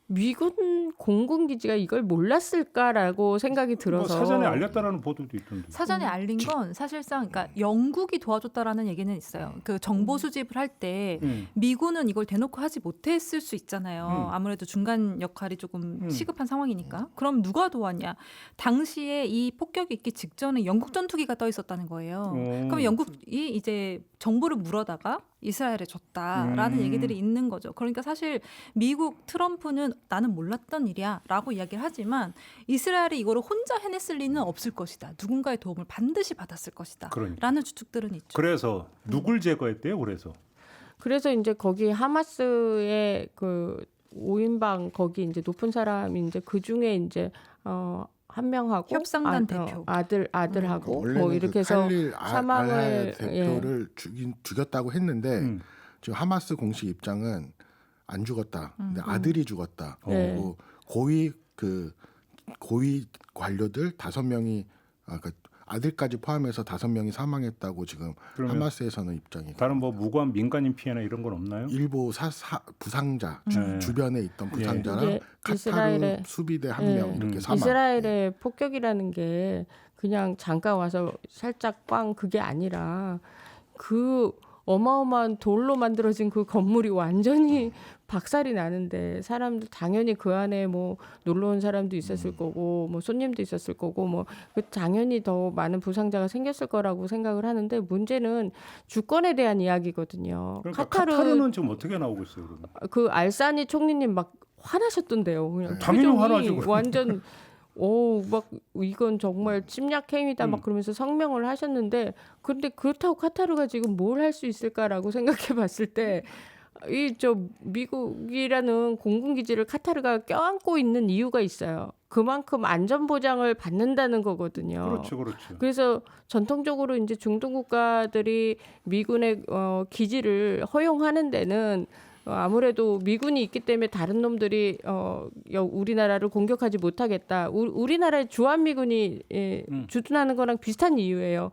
미군 공군기지가 이걸 몰랐을까라고 생각이 들어서 사전에 알렸다라는 보도도 있던데. 사전에 알린 건 사실상 그러니까 영국이 도와줬다라는 얘기는 있어요. 그 정보 수집을 할 때 미군은 이걸 대놓고 하지 못했을 수 있잖아요. 아무래도 중간 역할이 조금 시급한 상황이니까. 그럼 누가 도왔냐? 당시에 이 폭격이 있기 직전에 영국 전투기가 떠 있었다는 거예요. 그럼 영국이 이제 정보를 물어다가 이스라엘에 줬다라는 얘기들이 있는 거죠. 그러니까 사실 미국 트럼프는 나는 몰랐던 일이야 라고 이야기를 하지만 이스라엘이 이거를 혼자 해냈을 리는 없을 것이다. 누군가의 도움을 반드시 받았을 것이다. 그러니까. 라는 추측들은 있죠. 그래서 누굴 제거했대요? 그래서 이제 거기 하마스의 그 5인방 거기 이제 높은 사람이 이제 그 중에 이제 한 명하고 협상단 대표 아들하고 원래는 뭐 이렇게 그 해서 칼릴 사망을 대표를 죽였다고 했는데 지금 하마스 공식 입장은 안 죽었다. 근데 아들이 죽었다. 그리고 고위 관료들 5명이 그러니까 아들까지 포함해서 5명이 사망했다고 지금 하마스에서는 입장이. 다른 뭐 무고한 민간인 피해나 이런 건 없나요? 일부 부상자 주변에 있던 부상자랑 예. 카타르 이스라엘의 수비대 1명 이렇게 사망. 이스라엘의 폭격이라는 게 그냥 잠깐 와서 살짝 꽝 그게 아니라 그 어마어마한 돌로 만들어진 그 건물이 완전히 박살이 나는데 사람들 당연히 그 안에 뭐 놀러 온 사람도 있었을 거고 뭐 손님도 있었을 거고 뭐 그 당연히 더 많은 부상자가 생겼을 거라고 생각을 하는데 문제는 주권에 대한 이야기거든요. 그러니까 카타르는 지금 어떻게 나오고 있어요? 그러면? 그 알사니 총리님 막 화나셨던데요. 그냥 당연히 표정이 화나죠. 완전 막 이건 정말 침략 행위다 막 그러면서 성명을 하셨는데 근데 그렇다고 카타르가 지금 뭘 할 수 있을까라고 생각해 봤을 때 이 미국이라는 공군기지를 카타르가 껴안고 있는 이유가 있어요. 그만큼 안전 보장을 받는다는 거거든요. 그렇죠. 그래서 전통적으로 이제 중동 국가들이 미군의 기지를 허용하는 데는 아무래도 미군이 있기 때문에 다른 놈들이 우리나라를 공격하지 못하겠다. 우리나라의 주한미군이 주둔하는 거랑 비슷한 이유예요.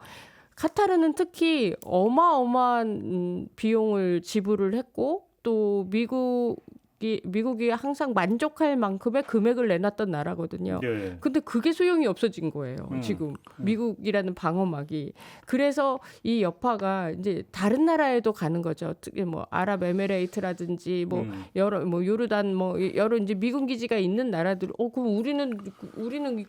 카타르는 특히 어마어마한 비용을 지불을 했고 또 미국이 항상 만족할 만큼의 금액을 내놨던 나라거든요. 예. 근데 그게 소용이 없어진 거예요. 지금 미국이라는 방어막이. 그래서 이 여파가 이제 다른 나라에도 가는 거죠. 특히 뭐 아랍에미레이트라든지 뭐 여러 뭐 요르단 뭐 여러 이제 미군 기지가 있는 나라들. 그럼 우리는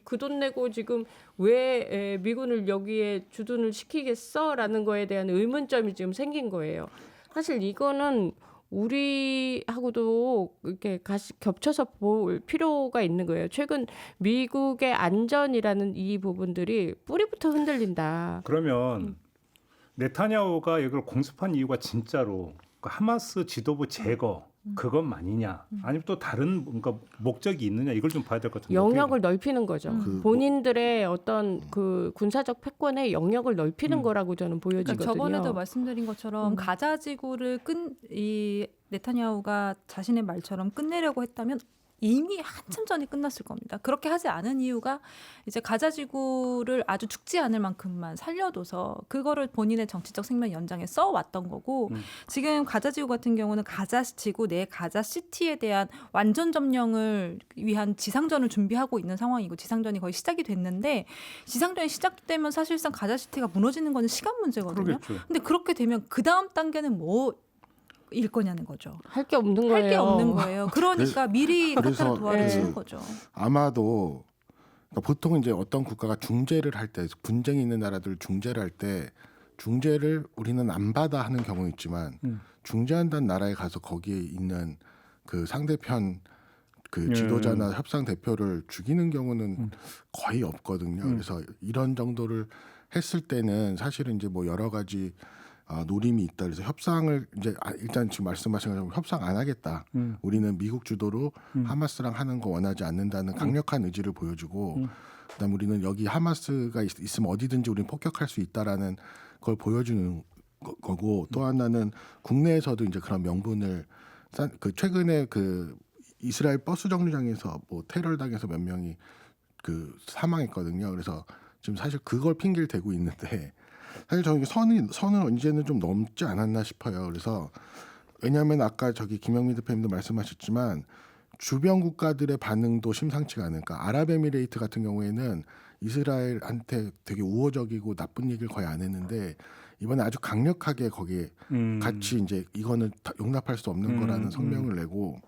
그 돈 내고 지금 왜 미군을 여기에 주둔을 시키겠어라는 거에 대한 의문점이 지금 생긴 거예요. 사실 이거는 우리하고도 이렇게 겹쳐서 볼 필요가 있는 거예요. 최근 미국의 안전이라는 이 부분들이 뿌리부터 흔들린다. 그러면 네타냐후가 이걸 공습한 이유가 진짜로 그 하마스 지도부 제거 그것만이냐 아니면 또 다른 뭔가 목적이 있느냐 이걸 좀 봐야 될 것 같은데 영역을 넓히는 거죠. 본인들의 어떤 그 군사적 패권의 영역을 넓히는 거라고 저는 보여지거든요. 그러니까 저번에도 말씀드린 것처럼 가자 지구를 이 네타냐후가 자신의 말처럼 끝내려고 했다면 이미 한참 전에 끝났을 겁니다. 그렇게 하지 않은 이유가 이제 가자 지구를 아주 죽지 않을 만큼만 살려둬서 그거를 본인의 정치적 생명 연장에 써왔던 거고 지금 가자 지구 같은 경우는 가자 지구 내 가자 시티에 대한 완전 점령을 위한 지상전을 준비하고 있는 상황이고 지상전이 거의 시작이 됐는데 지상전이 시작되면 사실상 가자 시티가 무너지는 거는 시간 문제거든요. 그러겠죠. 근데 그렇게 되면 그 다음 단계는 뭐 일 거냐는 거죠. 할 게 없는 거예요. 할 게 없는 거예요. 그러니까 미리 그래서 카타르 도하를 그 치는 거죠. 아마도 그러니까 보통 이제 어떤 국가가 중재를 할 때 분쟁이 있는 나라들 중재를 할 때 중재를 우리는 안 받아 하는 경우 있지만 중재한다는 나라에 가서 거기에 있는 그 상대편 그 지도자나 협상 대표를 죽이는 경우는 거의 없거든요. 그래서 이런 정도를 했을 때는 사실은 이제 뭐 여러 가지 노림이 있다. 그래서 협상을 이제 일단 지금 말씀하신 것처럼 협상 안 하겠다. 우리는 미국 주도로 하마스랑 하는 거 원하지 않는다는 강력한 의지를 보여주고, 그다음 우리는 여기 하마스가 있으면 어디든지 우리는 폭격할 수 있다라는 걸 보여주는 거고, 또 하나는 국내에서도 이제 그런 명분을 그 최근에 그 이스라엘 버스 정류장에서 뭐 테러를 당해서 몇 명이 그 사망했거든요. 그래서 지금 사실 그걸 핑계를 대고 있는데. 사실 저는 선을 이제는 좀 넘지 않았나 싶어요. 그래서 왜냐하면 아까 저기 김영민 대표님도 말씀하셨지만 주변 국가들의 반응도 심상치가 않으니까 아랍에미레이트 같은 경우에는 이스라엘한테 되게 우호적이고 나쁜 얘기를 거의 안 했는데 이번에 아주 강력하게 거기에 같이 이제 이거는 용납할 수 없는 거라는 성명을 내고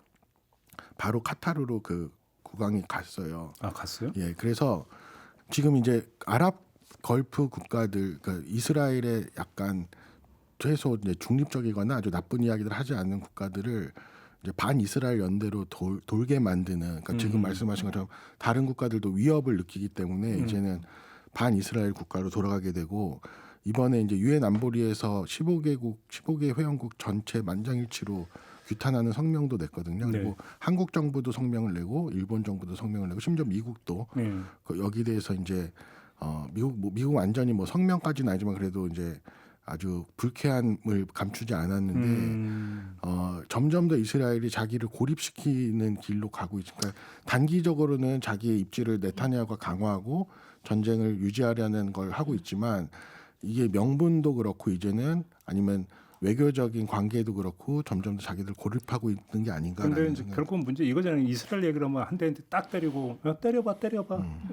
바로 카타르로 그 국왕이 갔어요. 아 갔어요? 예, 그래서 지금 이제 아랍 걸프 국가들, 그러니까 이스라엘의 약간 최소 이제 중립적이거나 아주 나쁜 이야기를 하지 않는 국가들을 이제 반 이스라엘 연대로 돌게 만드는, 그러니까 지금 말씀하신 것처럼 다른 국가들도 위협을 느끼기 때문에 이제는 반 이스라엘 국가로 돌아가게 되고 이번에 이제 유엔 안보리에서 15개 회원국 전체 만장일치로 규탄하는 성명도 냈거든요. 그리고 네. 한국 정부도 성명을 내고 일본 정부도 성명을 내고 심지어 미국도 그 여기 대해서 이제 미국 완전히 뭐 성명까지는 아니지만 그래도 이제 아주 불쾌함을 감추지 않았는데 점점 더 이스라엘이 자기를 고립시키는 길로 가고 있으니까 그러니까 단기적으로는 자기의 입지를 네타냐후가 강화하고 전쟁을 유지하려는 걸 하고 있지만 이게 명분도 그렇고 이제는 아니면 외교적인 관계도 그렇고 점점 더 자기들 고립하고 있는 게 아닌가라는 근데 생각. 결국 문제 이거잖아요. 이스라엘 얘기를 하면 한 대 딱 때리고 야, 때려봐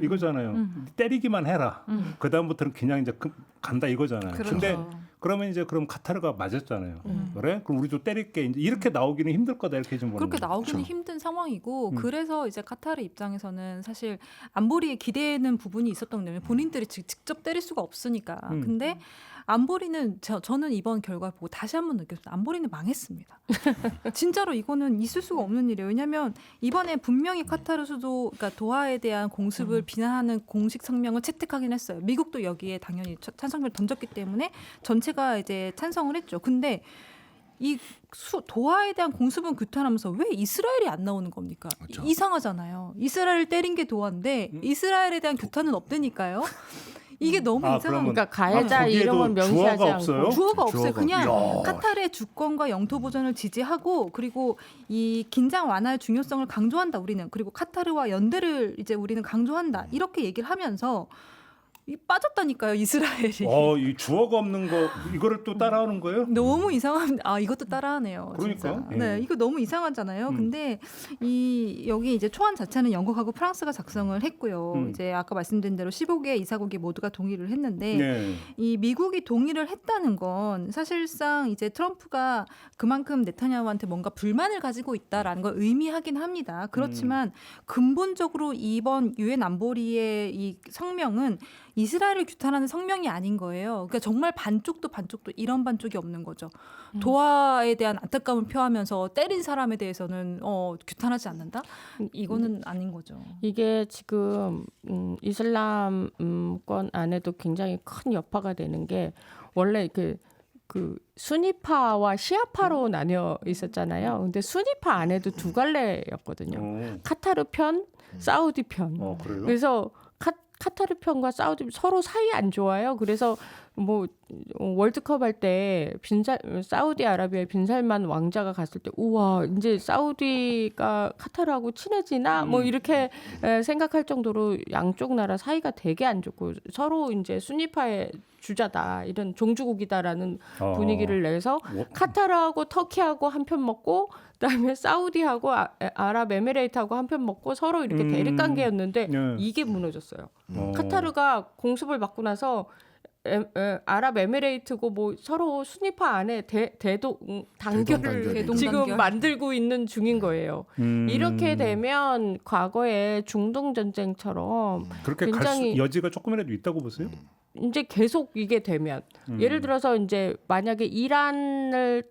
이거잖아요. 때리기만 해라. 그 다음부터는 그냥 이제 간다 이거잖아요. 그렇죠. 근데 그러면 이제 그럼 카타르가 맞았잖아요. 그래? 그럼 우리도 때릴게. 이제 이렇게 나오기는 힘들 거다 이렇게 좀 보는 그렇게 거죠. 나오기는 그렇죠. 힘든 상황이고 그래서 이제 카타르 입장에서는 사실 안보리에 기대는 부분이 있었던 때문에 본인들이 직접 때릴 수가 없으니까. 근데 안보리는 저는 이번 결과 보고 다시 한번 느꼈어요. 안보리는 망했습니다. 진짜로 이거는 있을 수가 없는 일이에요. 왜냐하면 이번에 분명히 카타르 수도 그러니까 도하에 대한 공습을 비난하는 공식 성명을 채택하긴 했어요. 미국도 여기에 당연히 찬성표를 던졌기 때문에 전체가 이제 찬성을 했죠. 근데 이 도하에 대한 공습은 규탄하면서 왜 이스라엘이 안 나오는 겁니까? 그렇죠. 이상하잖아요. 이스라엘을 때린 게 도하인데 이스라엘에 대한 규탄은 없대니까 이게 너무 이상한 그러면 그러니까 가해자 거기에도 이름은 명시하지 주어가 않고 없어요? 주어가 없어요. 주어가 그냥 없어요. 카타르의 주권과 영토 보전을 지지하고 그리고 이 긴장 완화의 중요성을 강조한다. 우리는 그리고 카타르와 연대를 이제 우리는 강조한다. 이렇게 얘기를 하면서 빠졌다니까요, 이스라엘이. 이 주어가 없는 거 이거를 또 따라하는 거예요? 너무 이상한. 이것도 따라하네요. 그러니까. 진짜. 네, 이거 너무 이상하잖아요. 근데 여기 이제 초안 자체는 영국하고 프랑스가 작성을 했고요. 이제 아까 말씀드린 대로 15개 이사국이 모두가 동의를 했는데 네. 이 미국이 동의를 했다는 건 사실상 이제 트럼프가 그만큼 네타냐후한테 뭔가 불만을 가지고 있다라는 걸 의미하긴 합니다. 그렇지만 근본적으로 이번 유엔 안보리의 이 성명은 이스라엘을 규탄하는 성명이 아닌 거예요. 그러니까 정말 반쪽도 이런 반쪽이 없는 거죠. 도하에 대한 안타까움을 표하면서 때린 사람에 대해서는 규탄하지 않는다? 이거는 아닌 거죠. 이게 지금 이슬람권 안에도 굉장히 큰 여파가 되는 게 원래 그 수니파와 시아파로 나뉘어 있었잖아요. 근데 수니파 안에도 두 갈래였거든요. 카타르 편, 사우디 편. 그래요? 그래서 카타르 편과 사우디 편 서로 사이 안 좋아요. 그래서 뭐 월드컵 할 때 사우디아라비아의 빈살만 왕자가 갔을 때 우와 이제 사우디가 카타르하고 친해지나 뭐 이렇게 생각할 정도로 양쪽 나라 사이가 되게 안 좋고 서로 이제 순위파의 주자다 이런 종주국이다라는 분위기를 내서 카타르하고 터키하고 한 편 먹고 그다음에 사우디하고 아랍에미레이트하고 한 편 먹고 서로 이렇게 대립 관계였는데 네. 이게 무너졌어요. 카타르가 공습을 받고 나서 아랍에미레이트고 뭐 서로 순위파 안에 단결을 대동단결이. 지금 대동단결. 만들고 있는 중인 거예요. 이렇게 되면 과거에 중동 전쟁처럼 그렇게 굉장히 여지가 조금이라도 있다고 보세요? 이제 계속 이게 되면 예를 들어서 이제 만약에 이란을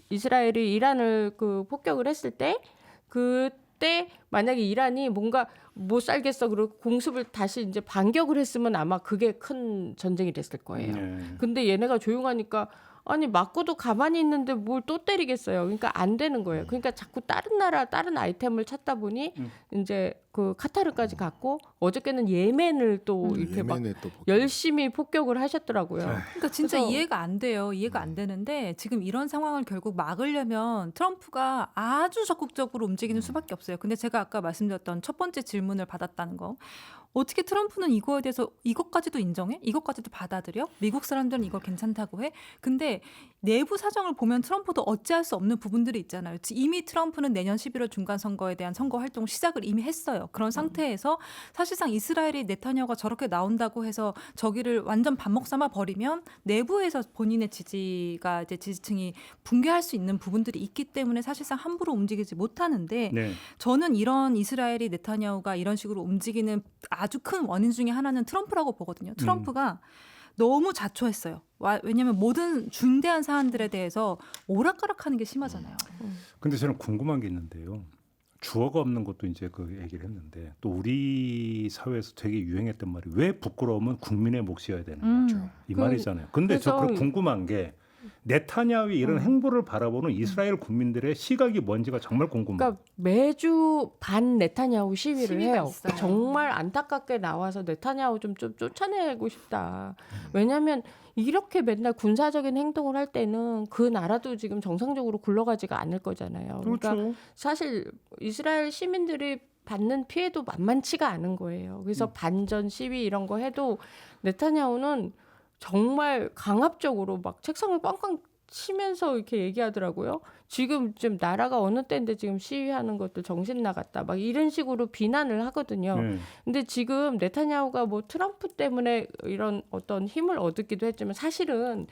이스라엘이 이란을 폭격을 했을 때 그때 만약에 이란이 뭔가 못 살겠어 그리고 공습을 다시 이제 반격을 했으면 아마 그게 큰 전쟁이 됐을 거예요. 근데 얘네가 조용하니까 아니 맞고도 가만히 있는데 뭘 또 때리겠어요. 그러니까 안 되는 거예요. 그러니까 자꾸 다른 나라 다른 아이템을 찾다 보니 이제 그 카타르까지 갔고 어저께는 예멘을 또 이렇게 막 예멘에 또 복귀. 열심히 폭격을 하셨더라고요. 그러니까 진짜 그래서- 이해가 안 돼요. 이해가 안 되는데 지금 이런 상황을 결국 막으려면 트럼프가 아주 적극적으로 움직이는 수밖에 없어요. 근데 제가 아까 말씀드렸던 첫 번째 질문을 받았다는 거. 어떻게 트럼프는 이거에 대해서 이것까지도 인정해? 이것까지도 받아들여? 미국 사람들은 이걸 괜찮다고 해? 근데 내부 사정을 보면 트럼프도 어찌할 수 없는 부분들이 있잖아요. 이미 트럼프는 내년 11월 중간 선거에 대한 선거 활동 시작을 이미 했어요. 그런 상태에서 사실상 이스라엘이 네타냐후가 저렇게 나온다고 해서 저기를 완전 밥먹 삼아 버리면 내부에서 본인의 지지가 이제 지지층이 붕괴할 수 있는 부분들이 있기 때문에 사실상 함부로 움직이지 못하는데 네. 저는 이런 이스라엘이 네타냐후가 이런 식으로 움직이는 아주 큰 원인 중에 하나는 트럼프라고 보거든요. 트럼프가 너무 자초했어요. 왜냐하면 모든 중대한 사안들에 대해서 오락가락하는 게 심하잖아요. 근데 저는 궁금한 게 있는데요. 주어가 없는 것도 이제 그 얘기를 했는데 또 우리 사회에서 되게 유행했던 말이 왜 부끄러우면 국민의 몫이어야 되느냐 이 말이잖아요. 근데 저 그래서- 궁금한 게 네타냐후의 이런 행보를 바라보는 이스라엘 국민들의 시각이 뭔지가 정말 궁금해요. 그러니까 매주 반 네타냐후 시위를 시위가 해요. 있어요. 정말 안타깝게 나와서 네타냐후 좀 쫓아내고 싶다. 왜냐하면 이렇게 맨날 군사적인 행동을 할 때는 그 나라도 지금 정상적으로 굴러가지가 않을 거잖아요. 그러니까 그렇죠. 사실 이스라엘 시민들이 받는 피해도 만만치가 않은 거예요. 그래서 반전 시위 이런 거 해도 네타냐후는 정말 강압적으로 막 책상을 꽝꽝 치면서 이렇게 얘기하더라고요. 지금 나라가 어느 때인데 지금 시위하는 것도 정신 나갔다. 막 이런 식으로 비난을 하거든요. 네. 근데 지금 네타냐후가 뭐 트럼프 때문에 이런 어떤 힘을 얻기도 했지만 사실은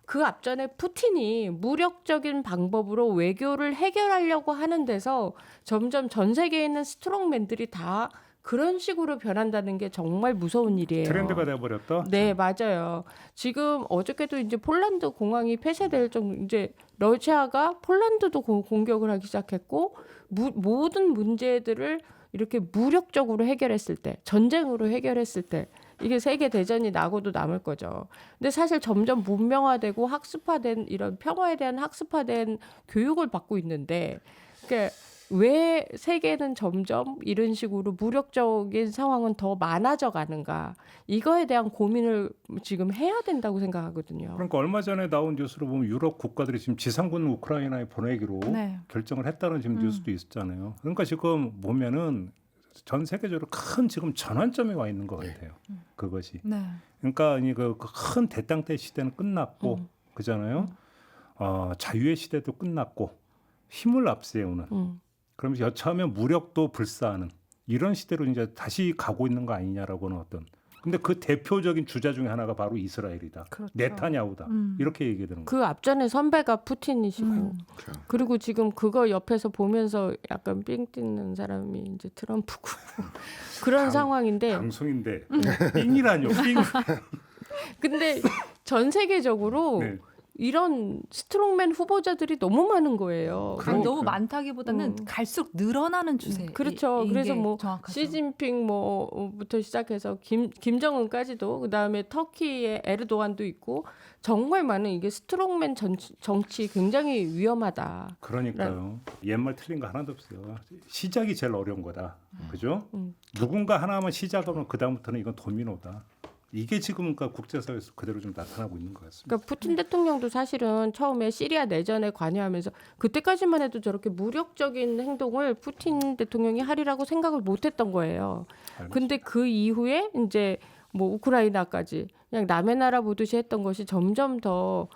그 앞전에 푸틴이 무력적인 방법으로 외교를 해결하려고 하는 데서 점점 전 세계에 있는 스트롱맨들이 다 그런 식으로 변한다는 게 정말 무서운 일이에요. 트렌드가 돼버렸다. 네, 맞아요. 지금 어저께도 이제 폴란드 공항이 폐쇄될 정도 이제 러시아가 폴란드도 공격을 하기 시작했고 모든 문제들을 이렇게 무력적으로 해결했을 때, 전쟁으로 해결했을 때 이게 세계 대전이 나고도 남을 거죠. 근데 사실 점점 문명화되고 학습화된 이런 평화에 대한 학습화된 교육을 받고 있는데, 그러니까 왜 세계는 점점 이런 식으로 무력적인 상황은 더 많아져 가는가? 이거에 대한 고민을 지금 해야 된다고 생각하거든요. 그러니까 얼마 전에 나온 뉴스로 보면 유럽 국가들이 지금 지상군 우크라이나에 보내기로 네. 결정을 했다는 지금 뉴스도 있었잖아요. 그러니까 지금 보면은 전 세계적으로 큰 지금 전환점에 와 있는 것 같아요. 그것이. 네. 그러니까 그 큰 대땅때 시대는 끝났고 그잖아요. 자유의 시대도 끝났고 힘을 앞세우는. 그러면서 여차하면 무력도 불사하는 이런 시대로 이제 다시 가고 있는 거 아니냐라고는 어떤. 근데 그 대표적인 주자 중에 하나가 바로 이스라엘이다. 그렇죠. 네타냐후다. 이렇게 얘기되는 거예요. 그 앞전에 선배가 푸틴이시고 그렇죠. 그리고 지금 그거 옆에서 보면서 약간 삥 뜯는 사람이 이제 트럼프고 그런 상황인데 방송인데 삥이라뇨. 삥. 근데 전 세계적으로 네. 이런 스트롱맨 후보자들이 너무 많은 거예요. 그러니까. 너무 많다기보다는 갈수록 늘어나는 추세. 그렇죠. 그래서 뭐 정확하죠. 시진핑 뭐부터 시작해서 김정은까지도 그다음에 터키의 에르도안도 있고 정말 많은 이게 스트롱맨 정치 굉장히 위험하다. 그러니까요. 옛말 틀린 거 하나도 없어요. 시작이 제일 어려운 거다. 그죠? 누군가 하나만 시작하면 그 다음부터는 이건 도미노다. 이게 지금 그러니까 국제사회에서 그대로 좀 나타나고 있는 것 같습니다. 그러니까 푸틴 대통령도 사실은 처음에 시리아 내전에 관여하면서 그때까지만 해도 저렇게 무력적인 행동을 푸틴 대통령이 하리라고 생각을 못했던 거예요. 근데 그 이후에 이제 뭐 우크라이나까지 그냥 남의 나라 보듯이 했던 것이 점점 더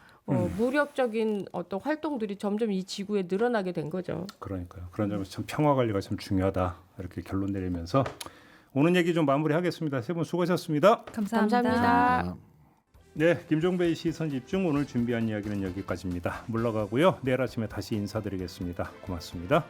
무력적인 어떤 활동들이 점점 이 지구에 늘어나게 된 거죠. 그러니까요. 그런 점에서 참 평화 관리가 참 중요하다 이렇게 결론 내리면서 오늘 얘기 좀 마무리하겠습니다. 세 분 수고하셨습니다. 감사합니다. 네, 김종배의 시선 집중 오늘 준비한 이야기는 여기까지입니다. 물러가고요. 내일 아침에 다시 인사드리겠습니다. 고맙습니다.